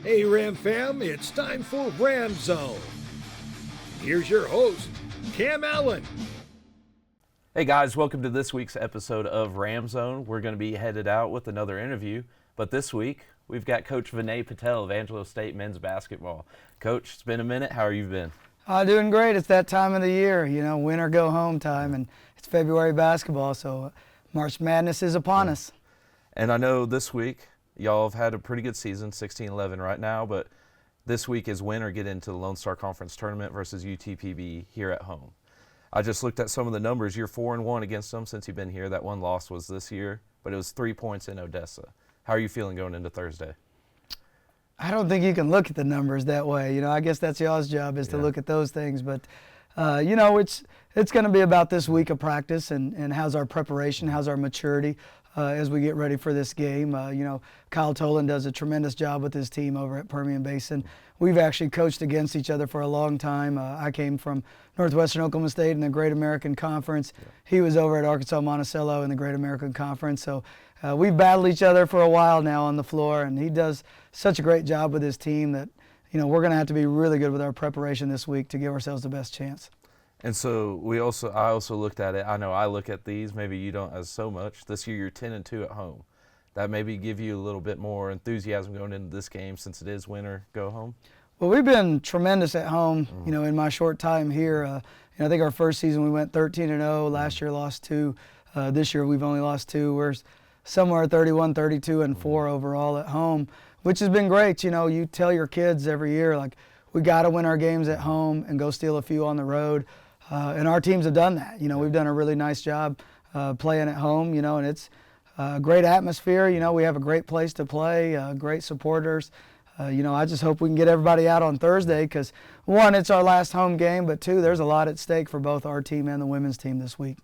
Hey Ram fam, it's time for Ramzone. Here's your host, Cam Allen. Hey guys, welcome to this week's episode of Ramzone. We're going to be headed out with another interview, but this week we've got Coach Vinay Patel of Angelo State men's basketball. Coach, it's been a minute. How have you been? Doing great. It's that time of the year, win or go home time, and it's February basketball, so March Madness is upon us. And I know this week y'all have had a pretty good season, 16-11 right now, but this week is win or get into the Lone Star Conference Tournament versus UTPB here at home. I just looked at some of the numbers. You're 4-1 against them since you've been here. That one loss was this year, but it was 3 points in Odessa. How are you feeling going into Thursday? I don't think you can look at the numbers that way. I guess that's y'all's job is to look at those things. But, it's going to be about this week of practice and how's our preparation, how's our maturity as we get ready for this game. Kyle Tolan does a tremendous job with his team over at Permian Basin. We've actually coached against each other for a long time. I came from Northwestern Oklahoma State in the Great American Conference. He was over at Arkansas Monticello in the Great American Conference. So we've battled each other for a while now on the floor, and he does such a great job with his team that we're going to have to be really good with our preparation this week to give ourselves the best chance. And so I also looked at it. I know I look at these. Maybe you don't as so much. This year you're 10-2 at home. That maybe give you a little bit more enthusiasm going into this game since it is win or go home. Well, we've been tremendous at home. In my short time here. I think our first season we went 13-0. Last year lost 2. This year we've only lost 2. We're somewhere 31, 32, and 4 overall at home, which has been great. You tell your kids every year, like, we got to win our games at home and go steal a few on the road. And our teams have done that. We've done a really nice job playing at home, and it's a great atmosphere. We have a great place to play, great supporters. I just hope we can get everybody out on Thursday because, one, it's our last home game, but two, there's a lot at stake for both our team and the women's team this week.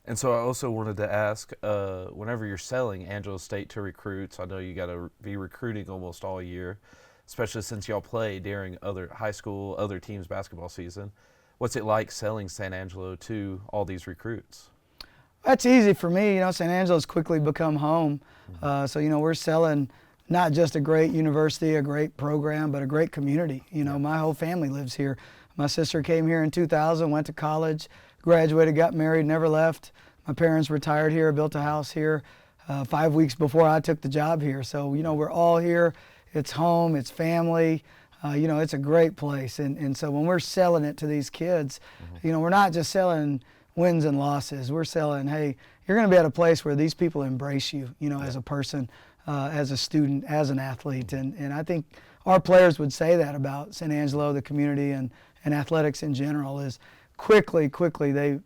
And so I also wanted to ask, whenever you're selling Angelo State to recruits, I know you got to be recruiting almost all year, especially since y'all play during other high school, other teams' basketball season. What's it like selling San Angelo to all these recruits? That's easy for me. San Angelo's quickly become home. So, we're selling not just a great university, a great program, but a great community. My whole family lives here. My sister came here in 2000, went to college, graduated, got married, never left. My parents retired here, built a house here 5 weeks before I took the job here. So, we're all here. It's home, it's family. It's a great place. And so when we're selling it to these kids, we're not just selling wins and losses. We're selling, hey, you're going to be at a place where these people embrace you, as a person, as a student, as an athlete. And I think our players would say that about San Angelo, the community, and athletics in general, is quickly they,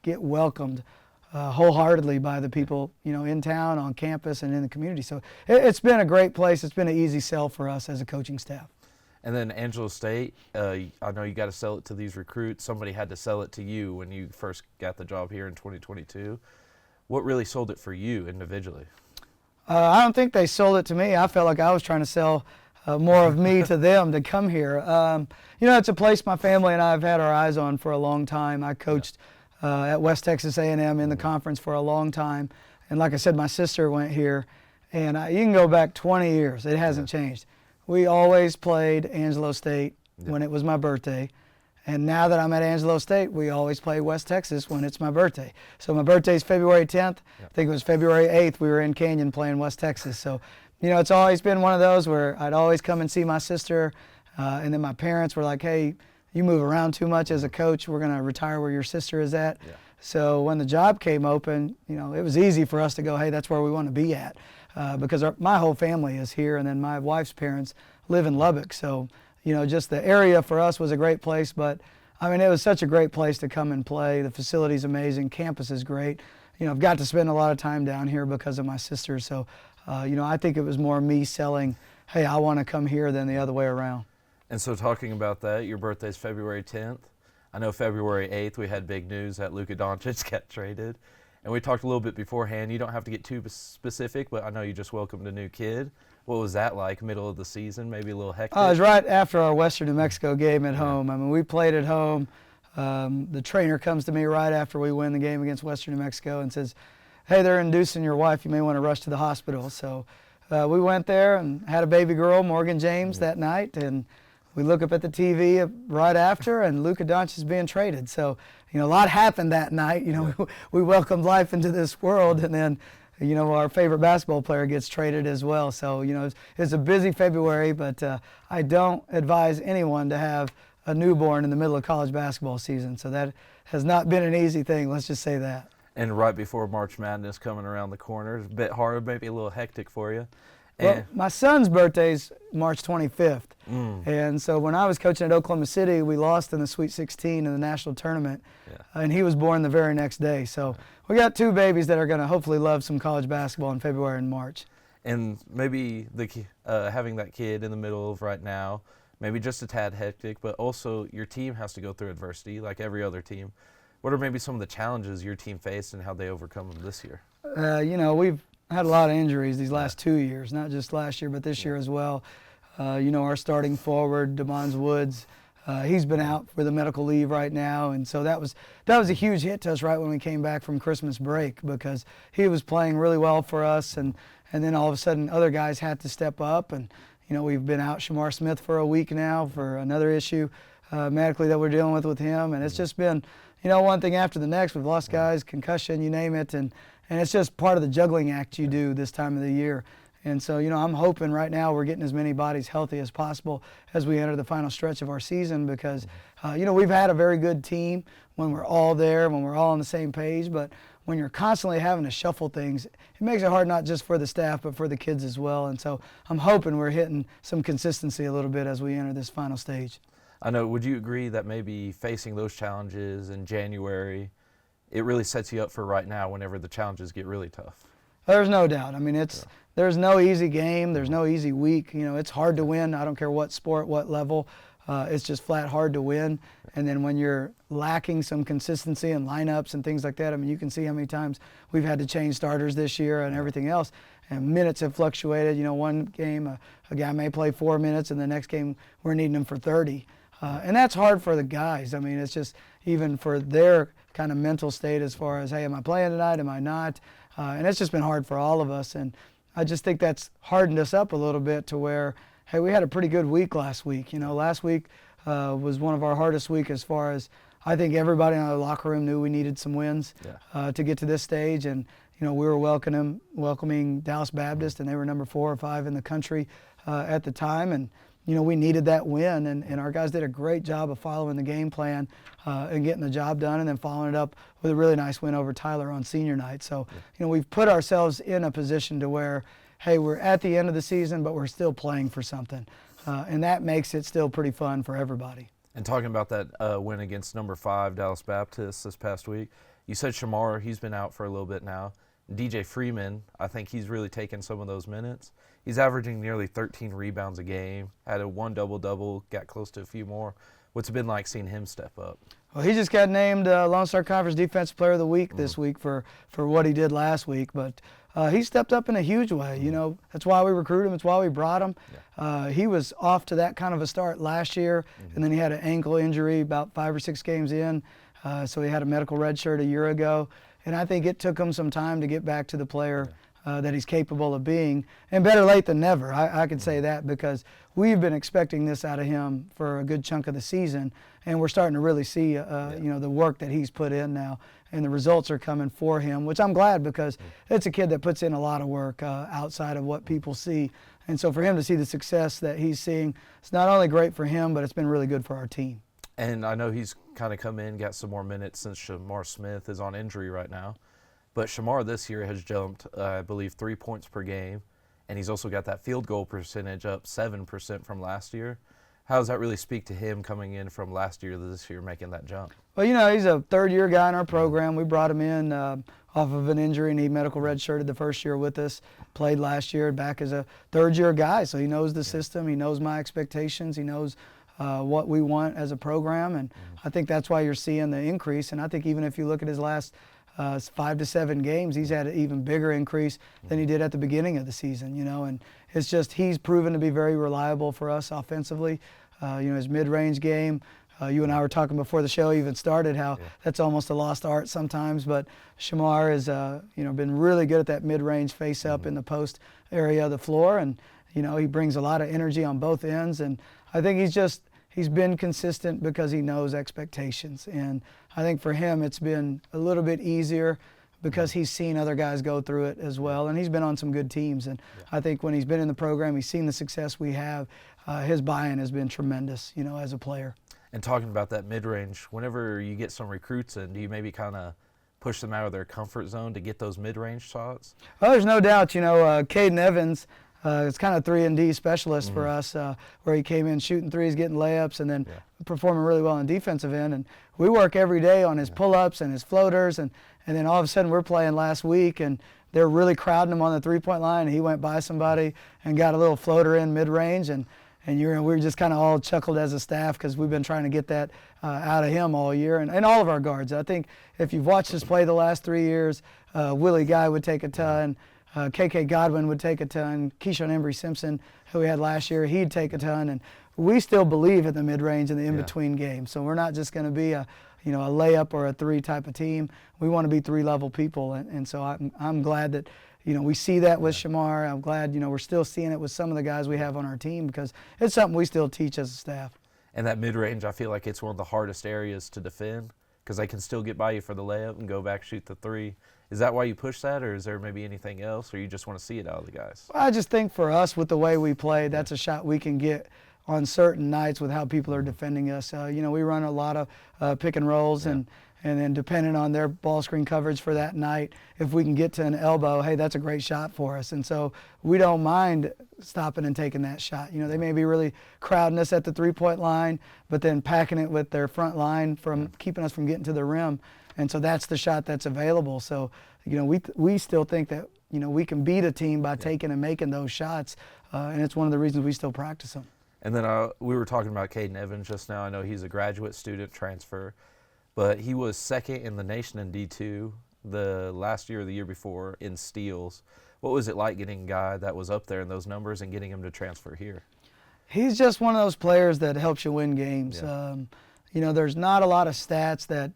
get welcomed wholeheartedly by the people, in town, on campus, and in the community. So it's been a great place. It's been an easy sell for us as a coaching staff. And then Angelo State, I know you got to sell it to these recruits. Somebody had to sell it to you when you first got the job here in 2022. What really sold it for you individually? I don't think they sold it to me. I felt like I was trying to sell more of me to them to come here. It's a place my family and I have had our eyes on for a long time. I coached at West Texas A&M in the conference for a long time. And like I said, my sister went here. And you can go back 20 years. It hasn't changed. We always played Angelo State when it was my birthday. And now that I'm at Angelo State, we always play West Texas when it's my birthday. So my birthday is February 10th. I think it was February 8th we were in Canyon playing West Texas. So, it's always been one of those where I'd always come and see my sister. And then my parents were like, hey, you move around too much as a coach. We're going to retire where your sister is at. Yeah. So when the job came open, it was easy for us to go, hey, that's where we want to be at. Because my whole family is here, and then my wife's parents live in Lubbock. So, just the area for us was a great place. But, it was such a great place to come and play. The facility's amazing. Campus is great. I've got to spend a lot of time down here because of my sister. So, I think it was more me selling, hey, I want to come here than the other way around. And so talking about that, your birthday's February 10th. I know February 8th we had big news that Luka Doncic got traded. And we talked a little bit beforehand. You don't have to get too specific, but I know you just welcomed a new kid. What was that like, middle of the season, maybe a little hectic? It was right after our Western New Mexico game at home. We played at home. The trainer comes to me right after we win the game against Western New Mexico and says, hey, they're inducing your wife. You may want to rush to the hospital. So we went there and had a baby girl, Morgan James, that night, and we look up at the TV right after, and Luka Doncic is being traded. So, a lot happened that night. We welcomed life into this world, and then, our favorite basketball player gets traded as well. So, it's a busy February, but I don't advise anyone to have a newborn in the middle of college basketball season. So that has not been an easy thing, let's just say that. And right before March Madness coming around the corner, it's a bit hard, maybe a little hectic for you. Well, my son's birthday's March 25th. And so when I was coaching at Oklahoma City, we lost in the Sweet 16 in the national tournament. And he was born the very next day. So we got 2 babies that are going to hopefully love some college basketball in February and March. And maybe having that kid in the middle of right now, maybe just a tad hectic, but also your team has to go through adversity like every other team. What are maybe some of the challenges your team faced and how they overcome them this year? We've had a lot of injuries these last 2 years, not just last year, but this year as well. Our starting forward, DeMond Woods, he's been out with a medical leave right now, and so that was a huge hit to us right when we came back from Christmas break, because he was playing really well for us, and then all of a sudden other guys had to step up, and we've been out Shamar Smith for a week now for another issue medically that we're dealing with him, and it's just been one thing after the next. We've lost guys, concussion, you name it, and it's just part of the juggling act you do this time of the year. And so, I'm hoping right now we're getting as many bodies healthy as possible as we enter the final stretch of our season, because, we've had a very good team when we're all there, when we're all on the same page, but when you're constantly having to shuffle things, it makes it hard not just for the staff, but for the kids as well. And so I'm hoping we're hitting some consistency a little bit as we enter this final stage. I know, would you agree that maybe facing those challenges in January, it really sets you up for right now whenever the challenges get really tough? There's no doubt. I mean, there's no easy game. There's no easy week. It's hard to win. I don't care what sport, what level. It's just flat hard to win. And then when you're lacking some consistency in lineups and things like that, I mean, you can see how many times we've had to change starters this year and everything else. And minutes have fluctuated. One game, a guy may play 4 minutes, and the next game we're needing him for 30. And that's hard for the guys. I mean, it's just even for their kind of mental state as far as, hey, am I playing tonight? Am I not? And it's just been hard for all of us. And I just think that's hardened us up a little bit to where, hey, we had a pretty good week last week. Last week was one of our hardest weeks as far as I think everybody in our locker room knew we needed some wins to get to this stage. And, we were welcoming Dallas Baptist, and they were number 4 or 5 in the country at the time. And, we needed that win, and our guys did a great job of following the game plan and getting the job done, and then following it up with a really nice win over Tyler on senior night. So, we've put ourselves in a position to where, hey, we're at the end of the season, but we're still playing for something. And that makes it still pretty fun for everybody. And talking about that win against number 5 Dallas Baptist this past week, you said Shamar, he's been out for a little bit now. DJ Freeman, I think he's really taken some of those minutes. He's averaging nearly 13 rebounds a game, had a 1 double-double, got close to a few more. What's it been like seeing him step up? Well, he just got named Lone Star Conference Defensive Player of the Week this week for what he did last week. But he stepped up in a huge way. That's why we recruited him. It's why we brought him. He was off to that kind of a start last year, and then he had an ankle injury about 5 or 6 games in. So he had a medical red shirt a year ago. And I think it took him some time to get back to the player that he's capable of being. And better late than never, I could say that, because we've been expecting this out of him for a good chunk of the season. And we're starting to really see, the work that he's put in now. And the results are coming for him, which I'm glad, because it's a kid that puts in a lot of work outside of what people see. And so for him to see the success that he's seeing, it's not only great for him, but it's been really good for our team. And I know he's kind of come in, got some more minutes since Shamar Smith is on injury right now. But Shamar this year has jumped, I believe, 3 points per game. And he's also got that field goal percentage up 7% from last year. How does that really speak to him coming in from last year to this year, making that jump? Well, he's a third-year guy in our program. We brought him in off of an injury, and he medical redshirted the first year with us, played last year, back as a third-year guy. So he knows the system. He knows my expectations. He knows what we want as a program, and I think that's why you're seeing the increase. And I think even if you look at his last 5 to 7 games, he's had an even bigger increase than he did at the beginning of the season, and it's just he's proven to be very reliable for us offensively. His mid-range game, you and I were talking before the show even started how that's almost a lost art sometimes, but Shamar has been really good at that mid-range face-up in the post area of the floor, and he brings a lot of energy on both ends, and I think he's been consistent because he knows expectations, and I think for him it's been a little bit easier because he's seen other guys go through it as well, and he's been on some good teams, and I think when he's been in the program, he's seen the success we have. His buy-in has been tremendous, as a player. And talking about that mid-range, whenever you get some recruits in, do you maybe kind of push them out of their comfort zone to get those mid-range shots? Well, there's no doubt, Caden Evans is kind of 3-and-D specialist for us, where he came in shooting threes, getting layups, and then performing really well on defensive end. And we work every day on his pull-ups and his floaters, and then all of a sudden we're playing last week, and they're really crowding him on the three-point line, and he went by somebody and got a little floater in mid-range, and we were just kind of all chuckled as a staff because we've been trying to get that out of him all year, and all of our guards. I think if you've watched us play the last 3 years, Willie Guy would take a ton, KK Godwin would take a ton, Keyshawn Embry-Simpson, who we had last year, he'd take a ton, and we still believe in the mid-range and the in-between game. So we're not just going to be a layup or a three type of team. We want to be three-level people, and so I'm glad that we see that with Shamar. I'm glad, we're still seeing it with some of the guys we have on our team because it's something we still teach as a staff. And that mid-range, I feel like it's one of the hardest areas to defend because they can still get by you for the layup and go back, shoot the three. Is that why you push that, or is there maybe anything else, or you just want to see it out of the guys? Well, I just think for us, with the way we play, that's a shot we can get on certain nights with how people are defending us. We run a lot of pick and rolls, and then depending on their ball screen coverage for that night, if we can get to an elbow, hey, that's a great shot for us. And so we don't mind stopping and taking that shot. They may be really crowding us at the three-point line, but then packing it with their front line from keeping us from getting to the rim. And so that's the shot that's available. So, we still think that, we can beat a team by taking and making those shots, and it's one of the reasons we still practice them. And then we were talking about Caden Evans just now. I know he's a graduate student transfer, but he was second in the nation in D2 the last year or the year before in steals. What was it like getting a guy that was up there in those numbers and getting him to transfer here? He's just one of those players that helps you win games. There's not a lot of stats that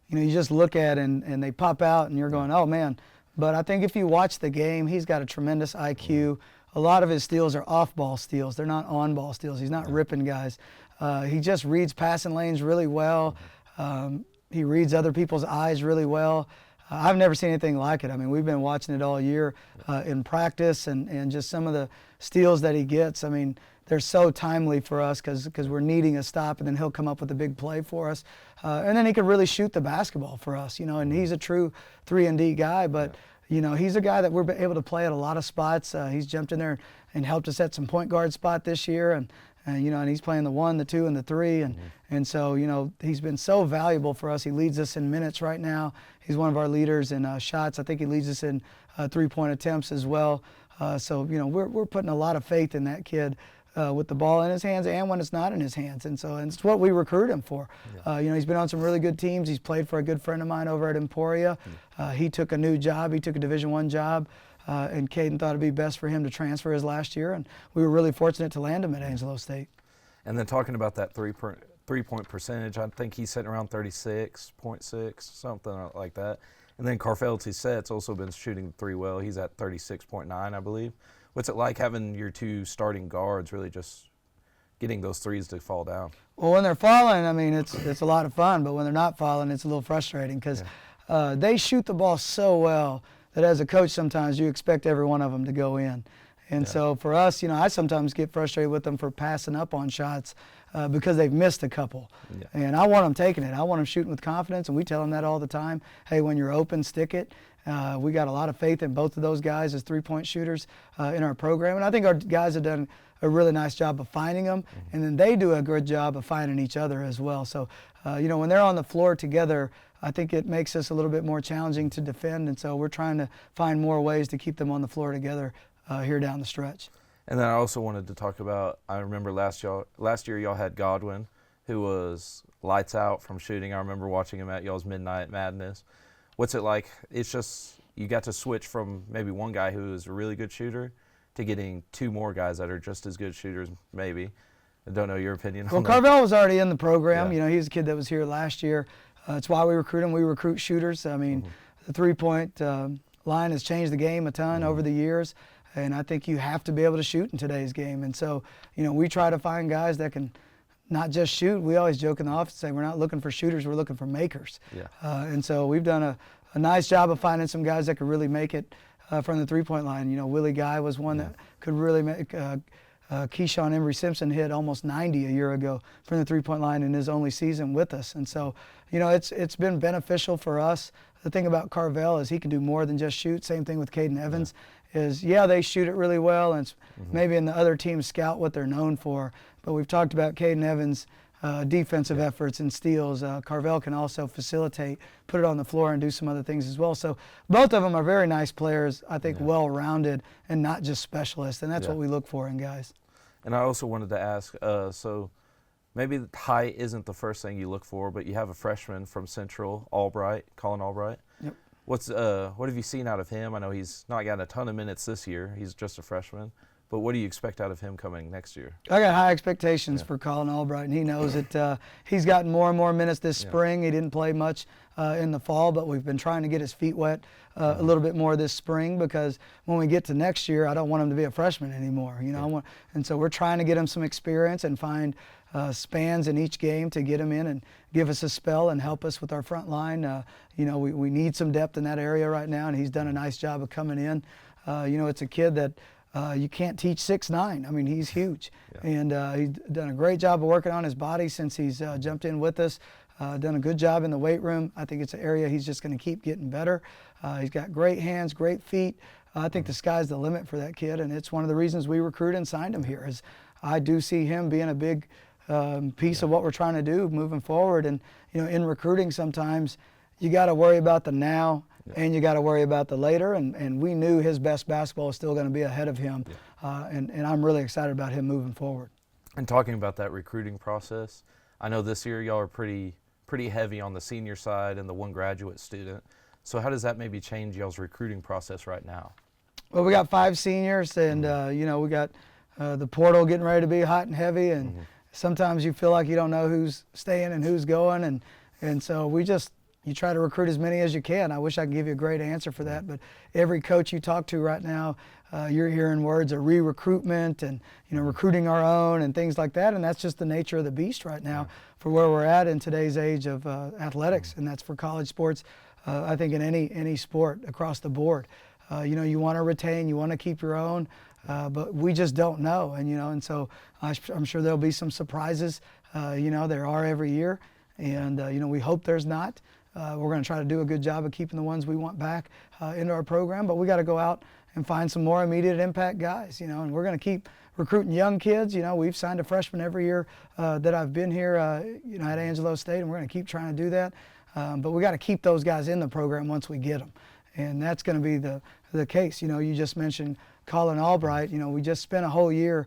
you just look at and they pop out and you're going, oh man. But I think if you watch the game, he's got a tremendous IQ. A lot of his steals are off-ball steals. They're not on-ball steals. He's not ripping guys. He just reads passing lanes really well. He reads other people's eyes really well. I've never seen anything like it. I mean, we've been watching it all year in practice, and just some of the steals that he gets. I mean, they're so timely for us because we're needing a stop, and then he'll come up with a big play for us. And then he can really shoot the basketball for us, and he's a true 3-and-D guy, but he's a guy that we're able to play at a lot of spots. He's jumped in there and helped us at some point guard spot this year, and he's playing the 1, the 2, and the 3, and so he's been so valuable for us. He leads us in minutes right now. He's one of our leaders in shots. I think he leads us in three-point attempts as well. So we're putting a lot of faith in that kid with the ball in his hands and when it's not in his hands, and it's what we recruit him for. He's been on some really good teams. He's played for a good friend of mine over at Emporia. He took a new job. He took a Division I job. And Caden thought it'd be best for him to transfer his last year, and we were really fortunate to land him at Angelo State. And then talking about that three-point percentage, I think he's sitting around 36.6, something like that. And then Carfelty Set's also been shooting the three well. He's at 36.9, I believe. What's it like having your two starting guards really just getting those threes to fall down? Well, when they're falling, I mean, it's a lot of fun, but when they're not falling, it's a little frustrating because they shoot the ball so well that as a coach sometimes you expect every one of them to go in. And so for us, I sometimes get frustrated with them for passing up on shots because they've missed a couple. And I want them taking it. I want them shooting with confidence, and we tell them that all the time. Hey, when you're open, stick it. We got a lot of faith in both of those guys as three-point shooters in our program. And I think our guys have done a really nice job of finding them, and then they do a good job of finding each other as well. So, when they're on the floor together, I think it makes us a little bit more challenging to defend, and so we're trying to find more ways to keep them on the floor together here down the stretch. And then I also wanted to talk about, I remember last year y'all had Godwin, who was lights out from shooting. I remember watching him at y'all's Midnight Madness. What's it like? It's just you got to switch from maybe one guy who is a really good shooter to getting two more guys that are just as good shooters, maybe. I don't know your opinion on that. Well, Carvel was already in the program. He's a kid that was here last year. That's why we recruit him. We recruit shooters. I mean, the three-point line has changed the game a ton over the years. And I think you have to be able to shoot in today's game. And so, we try to find guys that can not just shoot. We always joke in the office, say we're not looking for shooters, we're looking for makers. Yeah. And so we've done a nice job of finding some guys that could really make it from the three-point line. Willie Guy was one that could really make. Keyshawn Embry-Simpson hit almost 90 a year ago from the three-point line in his only season with us. And so, it's been beneficial for us. The thing about Carvel is he can do more than just shoot. Same thing with Caden Evans. They shoot it really well, and maybe in the other teams scout what they're known for. But we've talked about Caden Evans' defensive efforts and steals. Carvel can also facilitate, put it on the floor, and do some other things as well. So both of them are very nice players, I think well-rounded and not just specialists, and that's what we look for in guys. And I also wanted to ask, so maybe height isn't the first thing you look for, but you have a freshman from Central, Colin Albright. Yep. What have you seen out of him? I know he's not gotten a ton of minutes this year. He's just a freshman. But what do you expect out of him coming next year? I got high expectations for Colin Albright, and he knows that he's gotten more and more minutes this spring. He didn't play much in the fall, but we've been trying to get his feet wet a little bit more this spring, because when we get to next year, I don't want him to be a freshman anymore. And so we're trying to get him some experience and find spans in each game to get him in and give us a spell and help us with our front line. We need some depth in that area right now, and he's done a nice job of coming in. It's a kid that you can't teach 6'9". I mean, he's huge. And he's done a great job of working on his body since he's jumped in with us. Done a good job in the weight room. I think it's an area he's just going to keep getting better. He's got great hands, great feet. I think the sky's the limit for that kid, and it's one of the reasons we recruited and signed him here. Is I do see him being a big piece of what we're trying to do moving forward. And in recruiting, sometimes you got to worry about the now. And you got to worry about the later, and we knew his best basketball was still going to be ahead of him, and I'm really excited about him moving forward. And talking about that recruiting process, I know this year y'all are pretty heavy on the senior side and the one graduate student. So how does that maybe change y'all's recruiting process right now? Well, we got 5 seniors, and we got the portal getting ready to be hot and heavy, and sometimes you feel like you don't know who's staying and who's going, and so you try to recruit as many as you can. I wish I could give you a great answer for that, but every coach you talk to right now, you're hearing words of re-recruitment and recruiting our own and things like that, and that's just the nature of the beast right now for where we're at in today's age of athletics, and that's for college sports. I think in any sport across the board, you want to retain, you want to keep your own, but we just don't know, and so I'm sure there'll be some surprises. There are every year, and we hope there's not. We're going to try to do a good job of keeping the ones we want back into our program, but we got to go out and find some more immediate impact guys, and we're going to keep recruiting young kids. We've signed a freshman every year that I've been here, at Angelo State, and we're going to keep trying to do that. But we got to keep those guys in the program once we get them, and that's going to be the case. You just mentioned Colin Albright. We just spent a whole year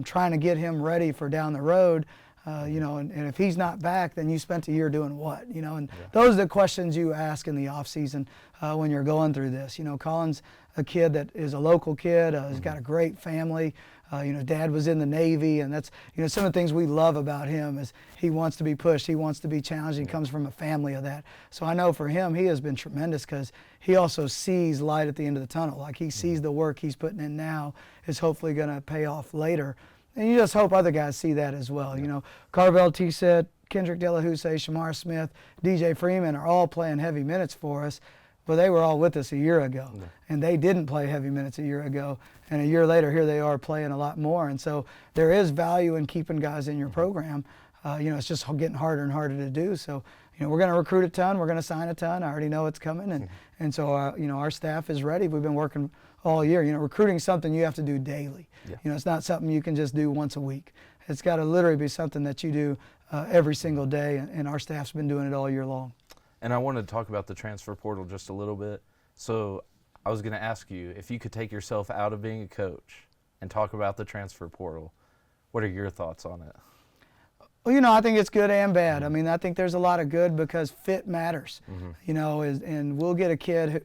trying to get him ready for down the road. And if he's not back, then you spent a year doing what? And those are the questions you ask in the off season when you're going through this. Colin's a kid that is a local kid. He's got a great family. Dad was in the Navy, and that's some of the things we love about him is he wants to be pushed, he wants to be challenged. He comes from a family of that. So I know for him, he has been tremendous because he also sees light at the end of the tunnel. Like he sees the work he's putting in now is hopefully going to pay off later. And you just hope other guys see that as well. Carvel T-Set, Kendrick Delahousse, Shamar Smith, DJ Freeman are all playing heavy minutes for us, but they were all with us a year ago. And they didn't play heavy minutes a year ago. And a year later, here they are playing a lot more. And so there is value in keeping guys in your program. It's just getting harder and harder to do. So, we're going to recruit a ton. We're going to sign a ton. I already know it's coming. And so, our staff is ready. We've been working all year. Recruiting something you have to do daily. It's not something you can just do once a week. It's got to literally be something that you do every single day, and our staff's been doing it all year long. And I wanted to talk about the transfer portal just a little bit. So I was going to ask you, if you could take yourself out of being a coach and talk about the transfer portal, what are your thoughts on it? Well, I think it's good and bad. I mean, I think there's a lot of good because fit matters, and we'll get a kid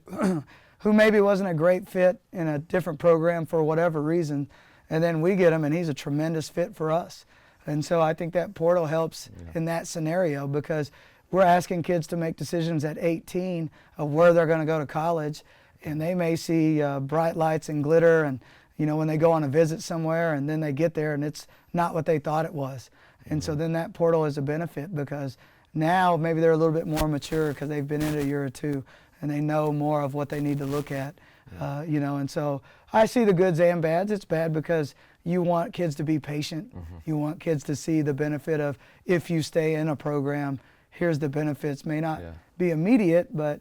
who maybe wasn't a great fit in a different program for whatever reason, and then we get him and he's a tremendous fit for us. And so I think that portal helps in that scenario because we're asking kids to make decisions at 18 of where they're going to go to college, and they may see bright lights and glitter, and when they go on a visit somewhere, and then they get there and it's not what they thought it was. And so then that portal is a benefit, because now maybe they're a little bit more mature because they've been in it a year or two and they know more of what they need to look at. And so I see the goods and bads. It's bad because you want kids to be patient. You want kids to see the benefit of, if you stay in a program, here's the benefits. May not be immediate, but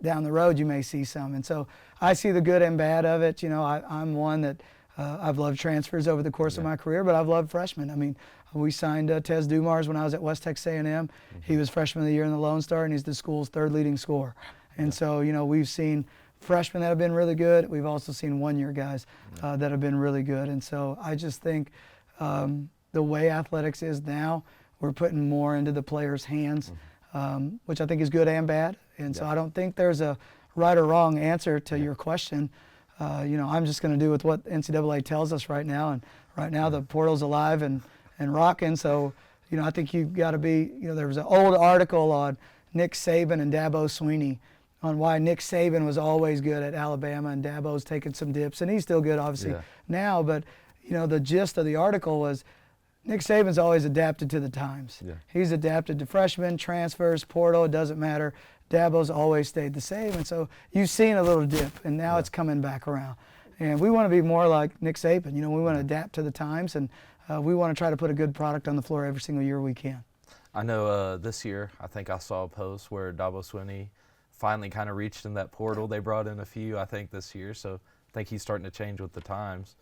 down the road you may see some. And so I see the good and bad of it. I'm one that I've loved transfers over the course of my career, but I've loved freshmen. I mean, we signed Tez Dumars when I was at West Texas A&M. He was freshman of the year in the Lone Star, and he's the school's third leading scorer. And so, we've seen freshmen that have been really good. We've also seen one-year guys that have been really good. And so I just think the way athletics is now, we're putting more into the players' hands, which I think is good and bad. And so I don't think there's a right or wrong answer to your question. I'm just going to do with what NCAA tells us right now. And right now the portal's alive and rocking. So, I think you've got to be, there was an old article on Nick Saban and Dabo Swinney on why Nick Saban was always good at Alabama and Dabo's taken some dips, and he's still good obviously now. But, the gist of the article was Nick Saban's always adapted to the times. He's adapted to freshmen, transfers, portal, it doesn't matter. Dabo's always stayed the same. And so you've seen a little dip, and now it's coming back around. And we want to be more like Nick Saban. We want to adapt to the times, and we want to try to put a good product on the floor every single year we can. I know this year, I think I saw a post where Dabo Swinney finally kind of reached in that portal. They brought in a few, I think, this year. So I think he's starting to change with the times.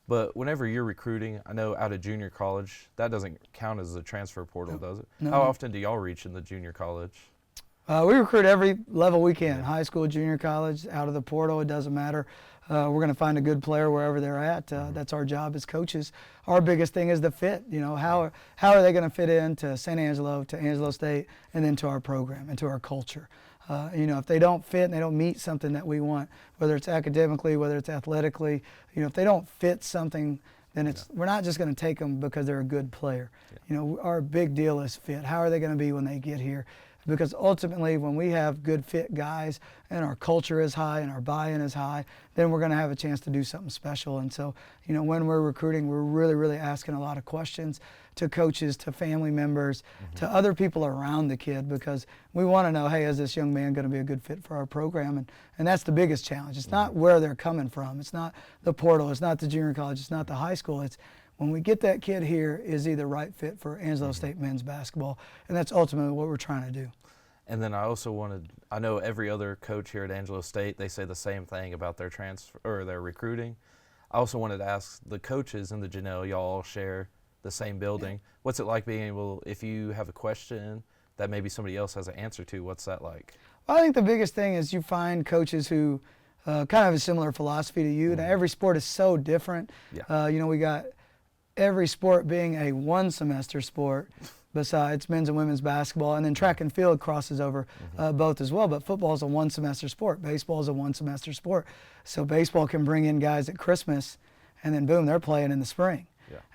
But whenever you're recruiting, I know out of junior college, that doesn't count as a transfer portal, does it? No. How often do y'all reach in the junior college? We recruit every level we can, high school, junior college, out of the portal, it doesn't matter. We're going to find a good player wherever they're at. That's our job as coaches. Our biggest thing is the fit. How are they going to fit into San Angelo, to Angelo State, and then to our program and to our culture? If they don't fit and they don't meet something that we want, whether it's academically, whether it's athletically, if they don't fit something, then we're not just going to take them because they're a good player. Our big deal is fit. How are they going to be when they get here? Because ultimately, when we have good fit guys and our culture is high and our buy-in is high, then we're going to have a chance to do something special. And so, when we're recruiting, we're really, really asking a lot of questions to coaches, to family members, to other people around the kid, because we want to know, hey, is this young man going to be a good fit for our program? And that's the biggest challenge. It's not where they're coming from. It's not the portal. It's not the junior college. It's not the high school. It's when we get that kid here, is he the right fit for Angelo State men's basketball? And that's ultimately what we're trying to do. And then I know every other coach here at Angelo State, they say the same thing about their transfer or their recruiting. I also wanted to ask the coaches in the Janelle, y'all all share the same building. What's it like being able, if you have a question that maybe somebody else has an answer to, what's that like? Well, I think the biggest thing is you find coaches who kind of have a similar philosophy to you. Now, every sport is so different. We got every sport being a one-semester sport besides men's and women's basketball, and then track and field crosses over both as well. But football is a one-semester sport. Baseball is a one-semester sport. So baseball can bring in guys at Christmas, and then boom, they're playing in the spring.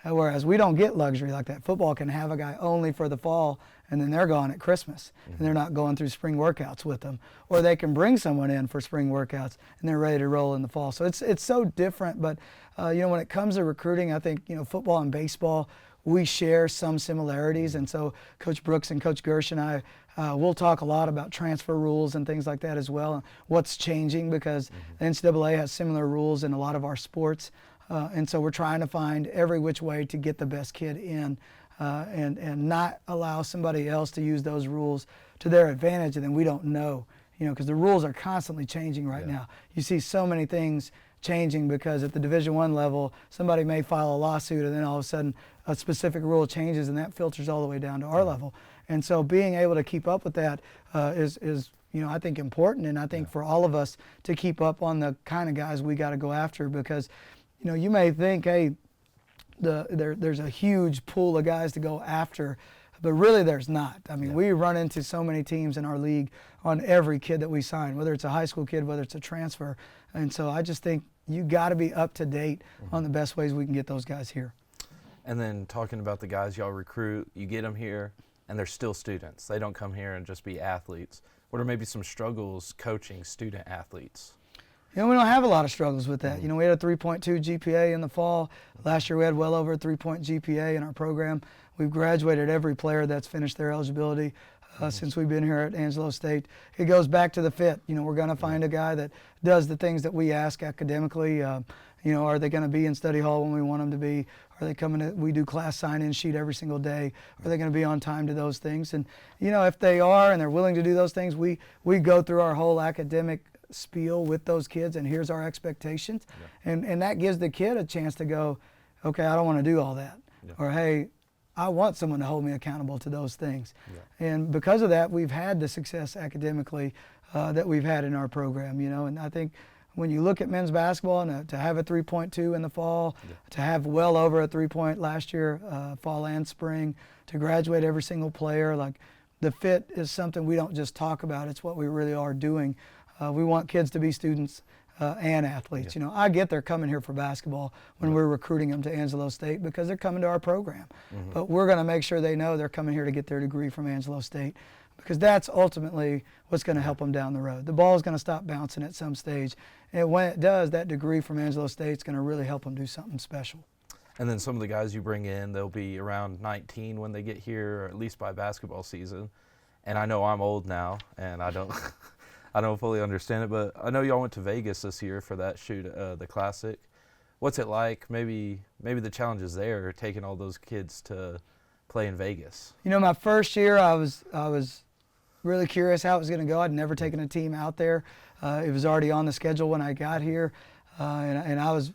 Whereas we don't get luxury like that. Football can have a guy only for the fall, and then they're gone at Christmas, and they're not going through spring workouts with them. Or they can bring someone in for spring workouts, and they're ready to roll in the fall. So it's so different. But when it comes to recruiting, I think football and baseball, we share some similarities. And so Coach Brooks and Coach Gersh and I will talk a lot about transfer rules and things like that as well, and what's changing, because the NCAA has similar rules in a lot of our sports. And so we're trying to find every which way to get the best kid in, and not allow somebody else to use those rules to their advantage, and then we don't know, because the rules are constantly changing right now. You see so many things changing because at the Division I level, somebody may file a lawsuit, and then all of a sudden a specific rule changes, and that filters all the way down to our level. And so being able to keep up with that is I think important, and I think for all of us to keep up on the kind of guys we got to go after, because you may think, hey, there's a huge pool of guys to go after, but really there's not. I mean, we run into so many teams in our league on every kid that we sign, whether it's a high school kid, whether it's a transfer. And so I just think you got to be up to date on the best ways we can get those guys here. And then talking about the guys y'all recruit, you get them here, and they're still students. They don't come here and just be athletes. What are maybe some struggles coaching student athletes? We don't have a lot of struggles with that. We had a 3.2 GPA in the fall. Last year we had well over a 3-point GPA in our program. We've graduated every player that's finished their eligibility since we've been here at Angelo State. It goes back to the fit. We're going to find a guy that does the things that we ask academically. Are they going to be in study hall when we want them to be? Are they coming to, we do class sign-in sheet every single day. Are they going to be on time to those things? And, if they are and they're willing to do those things, we go through our whole academic spiel with those kids, and here's our expectations. Yeah. And that gives the kid a chance to go, okay, I don't want to do all that. Yeah. Or, hey, I want someone to hold me accountable to those things. Yeah. And because of that, we've had the success academically that we've had in our program, and I think when you look at men's basketball and to have a 3.2 in the fall, to have well over a 3-point last year, fall and spring, to graduate every single player, like the fit is something we don't just talk about, it's what we really are doing. We want kids to be students and athletes. Yeah. I get they're coming here for basketball when we're recruiting them to Angelo State because they're coming to our program. But we're going to make sure they know they're coming here to get their degree from Angelo State, because that's ultimately what's going to help them down the road. The ball is going to stop bouncing at some stage, and when it does, that degree from Angelo State is going to really help them do something special. And then some of the guys you bring in, they'll be around 19 when they get here, or at least by basketball season. And I know I'm old now, and I don't I don't fully understand it, but I know y'all went to Vegas this year for that shoot, the Classic. What's it like? Maybe the challenges there, taking all those kids to play in Vegas. My first year, I was really curious how it was going to go. I'd never taken a team out there. It was already on the schedule when I got here, and I was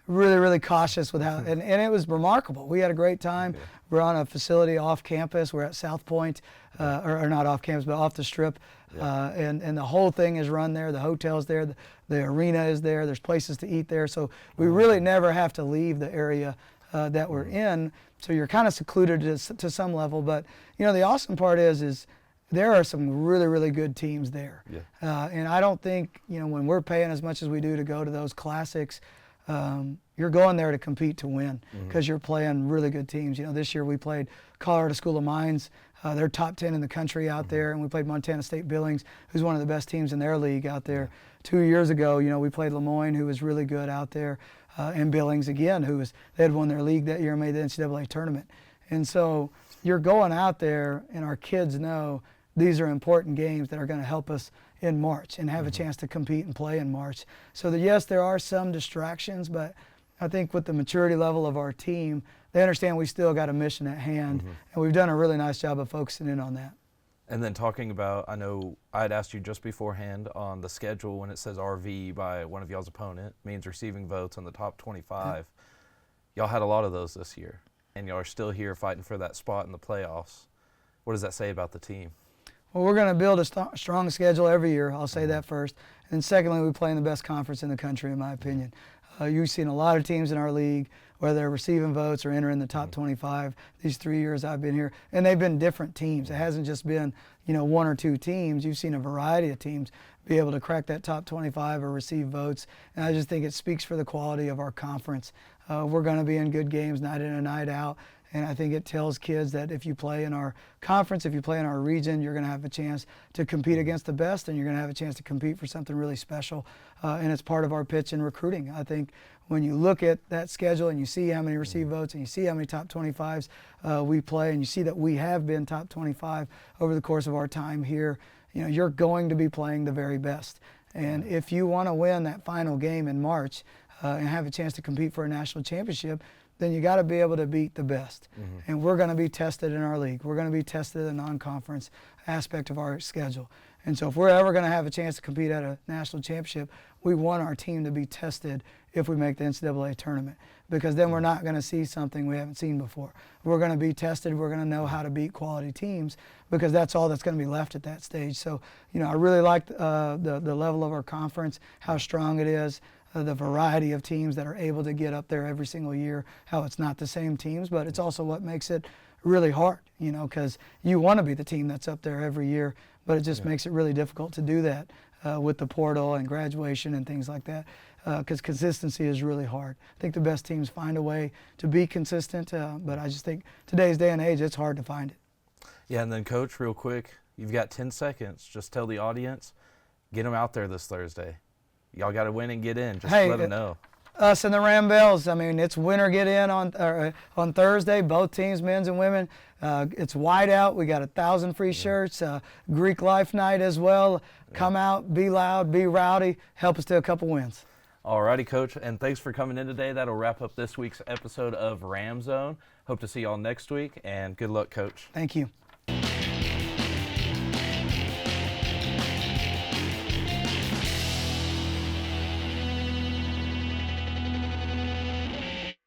really, really cautious with how, and it was remarkable. We had a great time. Yeah. We're on a facility off campus. We're at South Point, or not off campus, but off the Strip. Yeah. And the whole thing is run there. The hotel's there. The arena is there. There's places to eat there. So we really never have to leave the area that we're in. So you're kind of secluded to some level. But, the awesome part is there are some really, really good teams there. Yeah. And I don't think, when we're paying as much as we do to go to those classics, you're going there to compete to win because you're playing really good teams. This year we played Colorado School of Mines. They're top 10 in the country out there, and we played Montana State Billings, who's one of the best teams in their league out there. 2 years ago, we played Lemoyne, who was really good out there, and Billings again, they had won their league that year and made the NCAA tournament. And so you're going out there, and our kids know these are important games that are going to help us in March and have a chance to compete and play in March. So yes, there are some distractions, but I think with the maturity level of our team, they understand we still got a mission at hand, and we've done a really nice job of focusing in on that. And then talking about, I know I had asked you just beforehand on the schedule when it says RV by one of y'all's opponent, means receiving votes on the top 25. Y'all had a lot of those this year, and y'all are still here fighting for that spot in the playoffs. What does that say about the team? Well, we're going to build a strong schedule every year. I'll say that first. And secondly, we play in the best conference in the country, in my opinion. You've seen a lot of teams in our league, whether they're receiving votes or entering the top 25 these 3 years I've been here. And they've been different teams. It hasn't just been, one or two teams. You've seen a variety of teams be able to crack that top 25 or receive votes. And I just think it speaks for the quality of our conference. We're going to be in good games night in and night out. And I think it tells kids that if you play in our conference, if you play in our region, you're going to have a chance to compete against the best, and you're going to have a chance to compete for something really special. And it's part of our pitch in recruiting. I think when you look at that schedule and you see how many receive votes and you see how many top 25s we play, and you see that we have been top 25 over the course of our time here, you're going to be playing the very best. And if you want to win that final game in March and have a chance to compete for a national championship, then you got to be able to beat the best. And we're going to be tested in our league. We're going to be tested in the non-conference aspect of our schedule. And so if we're ever going to have a chance to compete at a national championship, we want our team to be tested if we make the NCAA tournament, because then we're not going to see something we haven't seen before. We're going to be tested. We're going to know how to beat quality teams, because that's all that's going to be left at that stage. So, I really like the level of our conference, how strong it is, the variety of teams that are able to get up there every single year, how it's not the same teams, but it's also what makes it really hard, because you want to be the team that's up there every year, but it just makes it really difficult to do that with the portal and graduation and things like that, because consistency is really hard. I think the best teams find a way to be consistent, but I just think today's day and age, it's hard to find it. Yeah, and then Coach, real quick, you've got 10 seconds. Just tell the audience, get them out there this Thursday. y'all got to win and get in. Just Hey, let them know. Us and the Ram Bells, I mean, it's win or get in on Thursday, both teams, men's and women. It's wide out. We got 1,000 free shirts, Greek Life Night as well. Come out, be loud, be rowdy, help us to a couple wins. All righty, Coach, and thanks for coming in today. That'll wrap up this week's episode of Ramzone. Hope to see y'all next week, and good luck, Coach. Thank you.